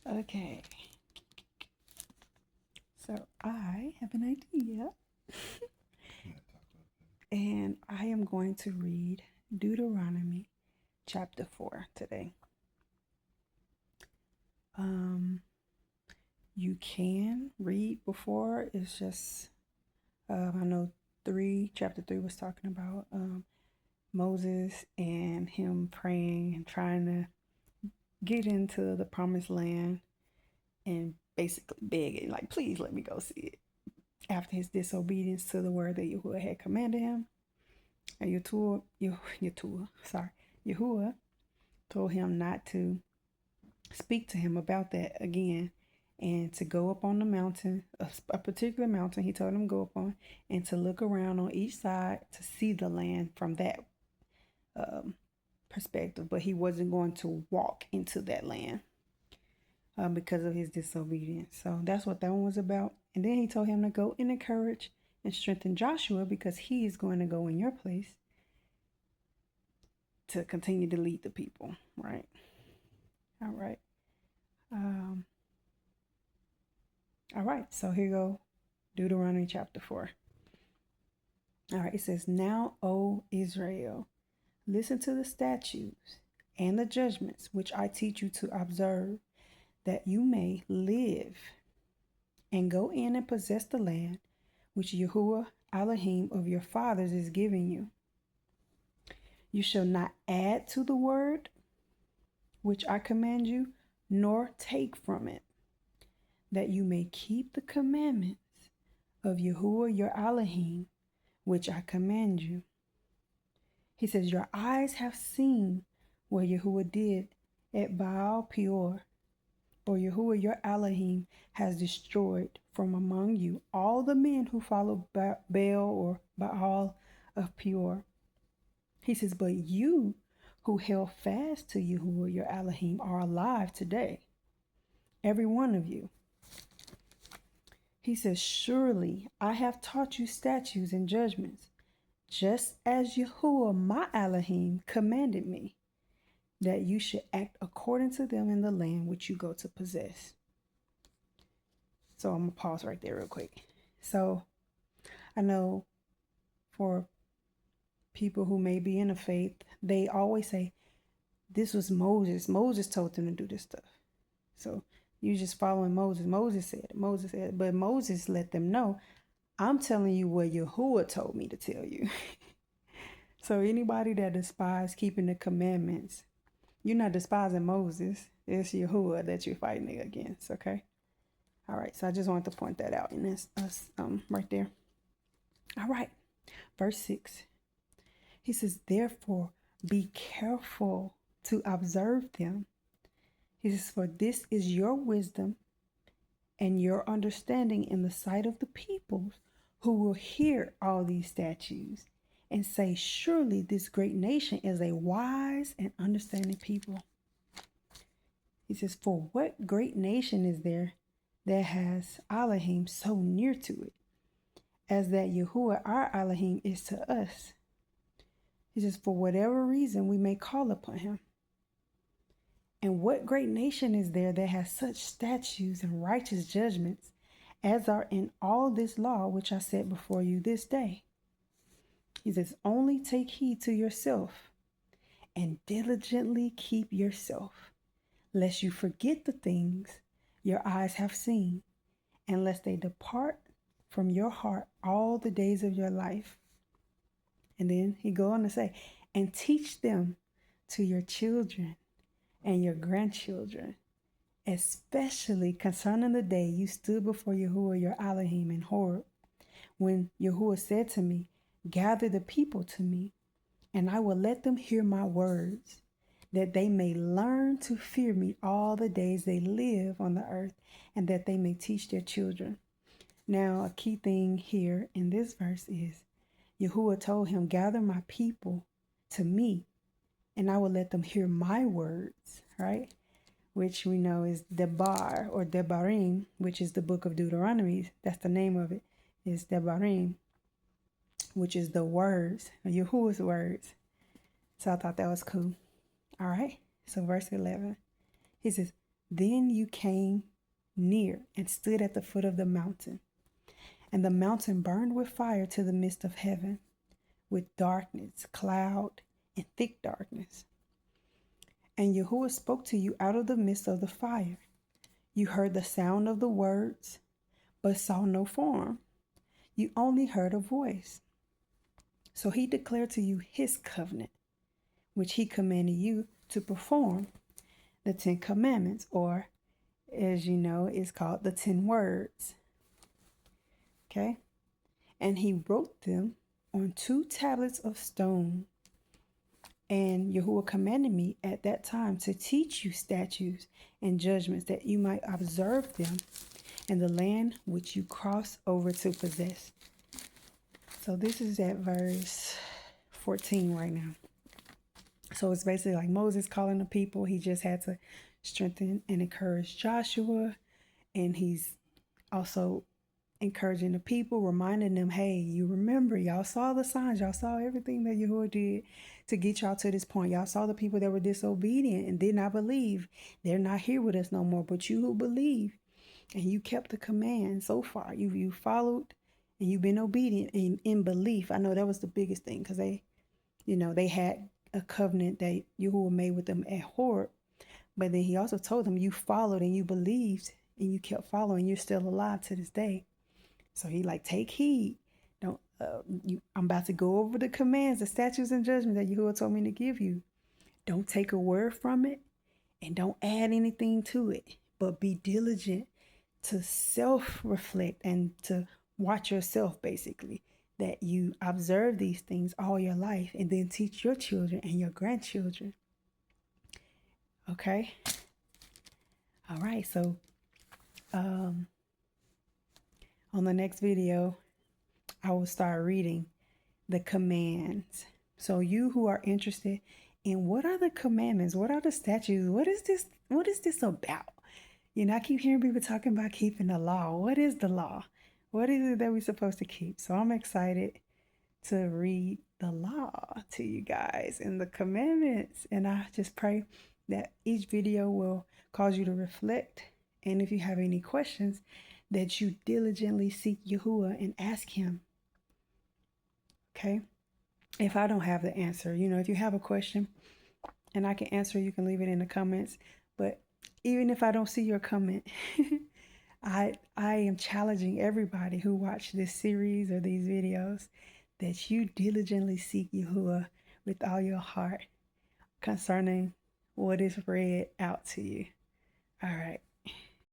Okay. So I have an idea. And I am going to read Deuteronomy chapter 4 today. You can read before. It's just, I know chapter 3 was talking about Moses and him praying and trying to get into the promised land and basically begging, like, please let me go see it. After his disobedience to the word that Yahuah had commanded him, and Yahuah told him not to speak to him about that again, and to go up on the mountain, a particular mountain he told him to go up on, and to look around on each side to see the land from that perspective. But he wasn't going to walk into that land because of his disobedience. So that's what that one was about. And then he told him to go and encourage and strengthen Joshua, because he is going to go in your place to continue to lead the people, right? All right. All right, so here you go, Deuteronomy chapter 4. All right, it says, "Now, O Israel, listen to the statutes and the judgments which I teach you to observe, that you may live and go in and possess the land which Yahuah Elohim of your fathers is giving you. You shall not add to the word which I command you, nor take from it, that you may keep the commandments of Yahuah your Elohim, which I command you." He says, "Your eyes have seen what Yahuah did at Baal Peor, for Yahuah your Elohim has destroyed from among you all the men who follow Baal or Baal of Peor." He says, "But you who held fast to Yahuah your Elohim are alive today, every one of you." He says, "Surely I have taught you statutes and judgments, just as Yahuah my Elohim commanded me, that you should act according to them in the land which you go to possess." So I'm going to pause right there real quick. So I know for people who may be in the faith, they always say, this was Moses. Moses told them to do this stuff. So you just following Moses. Moses said, but Moses let them know, I'm telling you what Yahuah told me to tell you. So anybody that despises keeping the commandments, you're not despising Moses. It's Yahuah that you're fighting against, okay? All right, so I just wanted to point that out, and that's us right there. All right, verse 6. He says, "Therefore, be careful to observe them." He says, "For this is your wisdom and your understanding in the sight of the peoples, who will hear all these statutes and say, surely this great nation is a wise and understanding people." He says, "For what great nation is there that has Elohim so near to it, as that Yahuah our Elohim is to us?" He says, "For whatever reason we may call upon him. And what great nation is there that has such statutes and righteous judgments as are in all this law which I set before you this day?" He says, "Only take heed to yourself and diligently keep yourself, lest you forget the things your eyes have seen, and lest they depart from your heart all the days of your life." And then he go on to say, "And teach them to your children and your grandchildren, especially concerning the day you stood before Yahuah your Elohim in Horeb, when Yahuah said to me, gather the people to me, and I will let them hear my words, that they may learn to fear me all the days they live on the earth, and that they may teach their children." Now, a key thing here in this verse is Yahuah told him, gather my people to me, and I will let them hear my words, right? Which we know is Debar or Debarim, which is the book of Deuteronomy. That's the name of it, is Debarim, which is the words, Yahuah's words. So I thought that was cool. All right, so verse 11, he says, Then you came near and stood at the foot of the mountain. And the mountain burned with fire to the midst of heaven, with darkness, cloud, and thick darkness. And Yahuah spoke to you out of the midst of the fire. You heard the sound of the words, but saw no form. You only heard a voice. So he declared to you his covenant, which he commanded you to perform, the 10 Commandments, or as you know, it's called the 10 Words. Okay? And he wrote them on 2 tablets of stone. And Yahuah commanded me at that time to teach you statutes and judgments, that you might observe them in the land which you cross over to possess. So this is at verse 14 right now. So it's basically like Moses calling the people. He just had to strengthen and encourage Joshua. And he's also encouraging the people, reminding them, hey, you remember, y'all saw the signs, y'all saw everything that Yahuah did to get y'all to this point. Y'all saw the people that were disobedient and did not believe. They're not here with us no more. But you who believe and you kept the command so far, you followed and you've been obedient in belief. I know that was the biggest thing, because they had a covenant that Yahuah made with them at Horeb. But then he also told them, you followed and you believed and you kept following. You're still alive to this day. So he take heed. Don't I'm about to go over the commands, the statutes and judgments that Yahuah told me to give you. Don't take a word from it and don't add anything to it, but be diligent to self-reflect and to watch yourself, basically, that you observe these things all your life and then teach your children and your grandchildren. Okay? All right, so on the next video, I will start reading the commands. So you who are interested in what are the commandments, what are the statutes, what is this about? I keep hearing people talking about keeping the law. What is the law? What is it that we're supposed to keep? So I'm excited to read the law to you guys and the commandments. And I just pray that each video will cause you to reflect. And if you have any questions, that you diligently seek Yahuah and ask him. Okay? If I don't have the answer, if you have a question and I can answer, you can leave it in the comments. But even if I don't see your comment, I am challenging everybody who watch this series or these videos that you diligently seek Yahuah with all your heart concerning what is read out to you. All right.